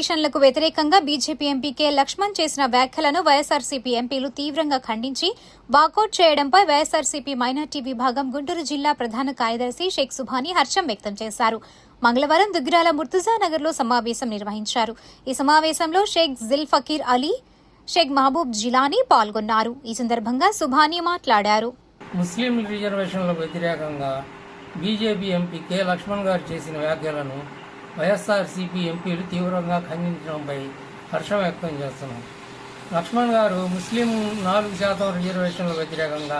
రిజర్వేషన్లకు వ్యతిరేకంగా BJP MP K Laxman చేసిన వ్యాఖ్యలను వైఎస్ఆర్సీపీ ఎంపీలు తీవ్రంగా ఖండించి వాకౌట్ చేయడంపై వైఎస్ఆర్సీపీ మైనార్టీ విభాగం గుంటూరు జిల్లా ప్రధాన కార్యదర్శి షేక్ సుభానీ హర్షం వ్యక్తం చేశారు. మంగళవారం దుగ్గిరాల ముర్తుజా నగర్లో సమావేశం నిర్వహించారు. ఈ సమావేశంలో షేక్ జిల్ఫకీర్ అలీ, షేక్ మహబూబ్ జిలానీ పాల్గొన్నారు. ఈ సందర్భంగా సుభానీ మాట్లాడారు. ముస్లిం రిజర్వేషన్లకు వ్యతిరేకంగా బీజేపీ ఎంపీ కె లక్ష్మణ్ గారు చేసిన వ్యాఖ్యలను వైఎస్ఆర్సీపీ ఎంపీలు తీవ్రంగా ఖండించడంపై హర్షం వ్యక్తం చేస్తున్నారు. లక్ష్మణ్ గారు ముస్లిం 4% రిజర్వేషన్ల వ్యతిరేకంగా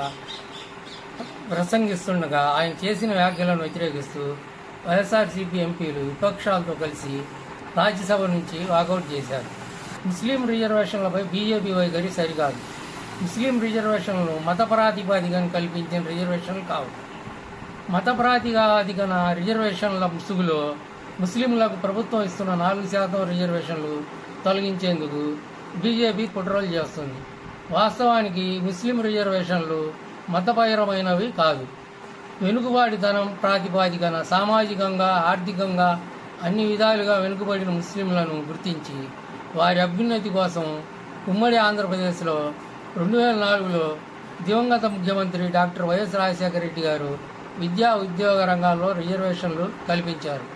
ప్రసంగిస్తుండగా ఆయన చేసిన వ్యాఖ్యలను వ్యతిరేకిస్తూ వైఎస్ఆర్సీపీ ఎంపీలు విపక్షాలతో కలిసి రాజ్యసభ నుంచి వాకౌట్ చేశారు. ముస్లిం రిజర్వేషన్లపై బీజేపీ వైఖరి సరికాదు. ముస్లిం రిజర్వేషన్లు మత ప్రాతిపదికన కల్పించిన రిజర్వేషన్లు కావు. మత ప్రాతిపదికన రిజర్వేషన్ల ముసుగులో ముస్లింలకు ప్రభుత్వం ఇస్తున్న 4% రిజర్వేషన్లు తొలగించేందుకు బీజేపీ కుట్రలు చేస్తుంది. వాస్తవానికి ముస్లిం రిజర్వేషన్లు మతపరమైనవి కాదు. వెనుకబాటుతనం ప్రాతిపదికన సామాజికంగా, ఆర్థికంగా అన్ని విధాలుగా వెనుకబడిన ముస్లింలను గుర్తించి వారి అభ్యున్నతి కోసం ఉమ్మడి ఆంధ్రప్రదేశ్లో 2004లో దివంగత ముఖ్యమంత్రి డాక్టర్ వైఎస్ రాజశేఖర రెడ్డి గారు విద్యా, ఉద్యోగ రంగాల్లో రిజర్వేషన్లు కల్పించారు.